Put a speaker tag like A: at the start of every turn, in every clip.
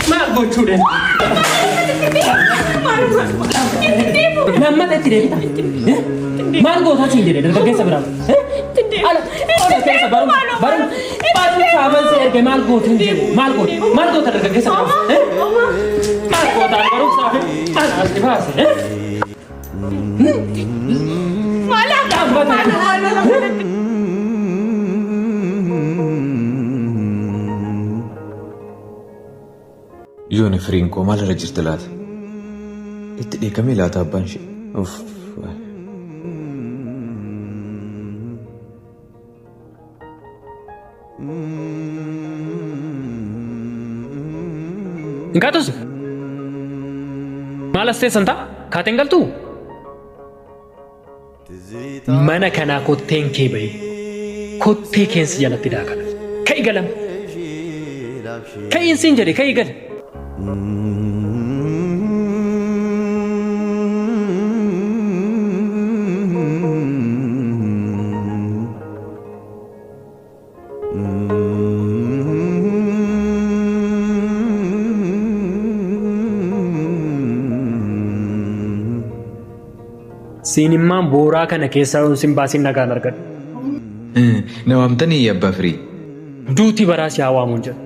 A: Maal gochuudhaan namni itti deemta maal gootaa siin jedhe dargaggeessa biraa ala ola keessa baru saaman si erge maal gootin jedhe maal goota dargaggeessa biraa maal goota baru saafe ala asli baase maal akka
B: Yoon Frinko maal irra jirti laata? Itti dhiikamee laata abbaan ishee?
A: Ingaatus maal as teessan ta'a? Kaateen galtuu? Mana kanaa kotteen kee bahe kottee keensi jalatti daakala. Ka'i galam. Ka'iin siin jedhe ka'i gal. Sinimmaan booraa kana keessaa sin baasin nagaan argadhu.
B: Na waamtanii abbaa firii.
A: Duuti baraas yaa waamuun jedhu.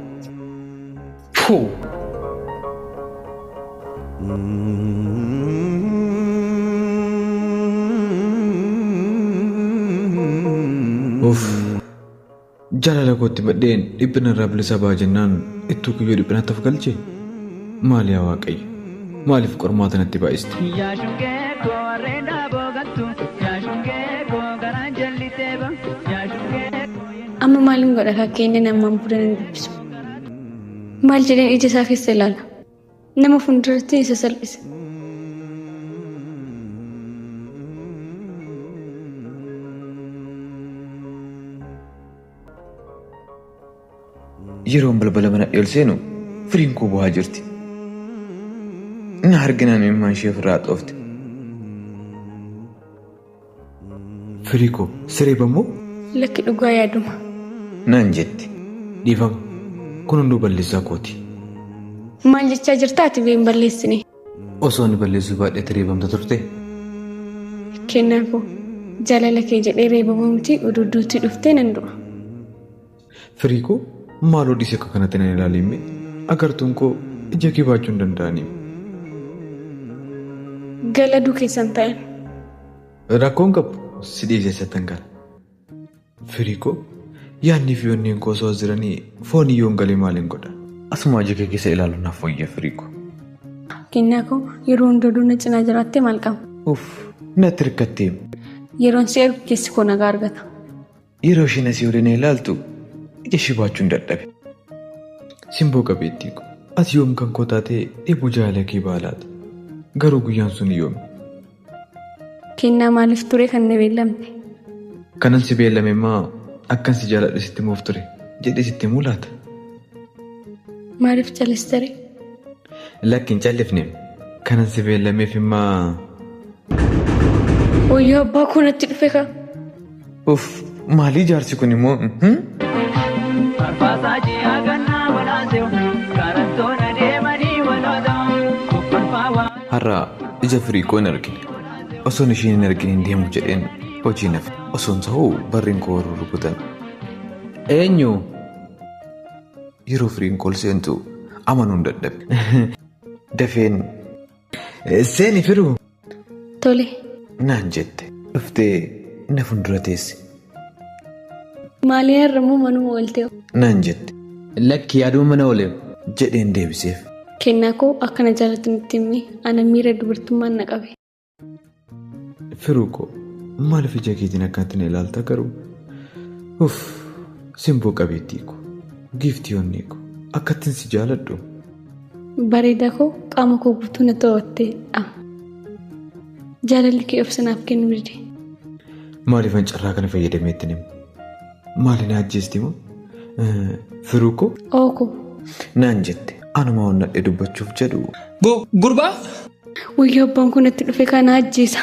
B: Jaalala kootti badheen dhiphina irraa bilisa baa jennaan ittuu kiyyoo dhiphinatti of galche maali yaa Waaqayyo maaliif qormaata natti baay'iste?
C: Amma maaliin godha akka inni namaan budan hin dubbisu? Maal jedheen ija isaa keessa ilaala? Nama fuulduratti isa salphisa.
B: Yeroon balbala mana ol seenu firiin koo bu'aa jirti. Na arginaan imimmaan ishee ofirraa xoofte. Firii koo siree bammoo?
C: Lakki dhugaa yaaduma.
B: Naan jetti. Dhiifama. Kun hunduu balleessaa kooti.
C: Maal jechaa jirtaati been balleessine?
B: Osoo inni balleessuu baadhee reebamta turte?
C: Kennaa jaalala kee jedhee reebamamti ududduutti dhuftee nan du'a.
B: Firii koo maaloo dhiisee akka kanatti nan ilaalimme agartuun koo ija kee baachuu hin danda'anii.
C: Galaduu keessan ta'an.
B: Rakkoon qabu si dhiyeessatan gala. Firii koo yaadni fi onneen koo osoo jiranii foon iyyoon galee maaliin godha? Asuma ija kee keessa ilaaluun naaf wayya firii koo.
C: Kennaa koo yeroo hundaa na cinaa jiraattee maal qaba?
B: Natti hirkatteem.
C: Yeroon si ergu keessi koo nagaa argata.
B: Yeroo isheen asii oolanii ilaaltu ija ishee baachuu hin dadhabe. Simboo qabeettii koo ati yoom kan koo taatee dheebuu jaalala kee baalaata. Garuu guyyaan sun yoomi.
C: Kennaa maaliif ture kan na beellamne?
B: Kanan si beellame maa akkan si jaaladhe sitti muuf ture jedhee sitti mulaata.
C: Maaliif callistare?
B: Lakkin callifne kanan si beellameef immaa.
C: Wayyoo abbaa koo natti dhufe ka.
B: Maalii jaarsi kun immoo? Har'a ija firii koo hin argine. Osoon isheen hin argine hin deemu jedheen hojii nafe. Osoon ta'uu barreen koo warra rukutan. Eenyu? Yeroo firiin koo seentu amanuun dadhabe. Dafeen seeni firuu?
C: Tole.
B: Naan jette. Dhuftee na fuuldura teesse.
C: Maalii har'ammoo manuma ooltee?
B: Naan jette. Lakki yaaduma mana ooleef jedheen deebiseef.
C: Kennaa koo akkana jaalatti nutti himee ana miira dubartummaan na qabe.
B: Firuu koo maaliif ija keetiin akkanatti na ilaalta garuu? Simboo qabeettii koo giiftii onnee koo akkattiin si jaaladhu
C: bareedaa koo qaama koo guutuu na ta'attee jaalalli kee obsanaaf kennu dide.
B: Maaliifan carraa kana fayyadameetti nima? Maali na ajjeesti moo? Firuu koo?
C: Ooko.
B: Naan jette. Anuma onnadhe dubbachuuf jedhu.
A: Gurbaa?
C: Wayyaa abbaan kun itti dhufe kana ajjeesa.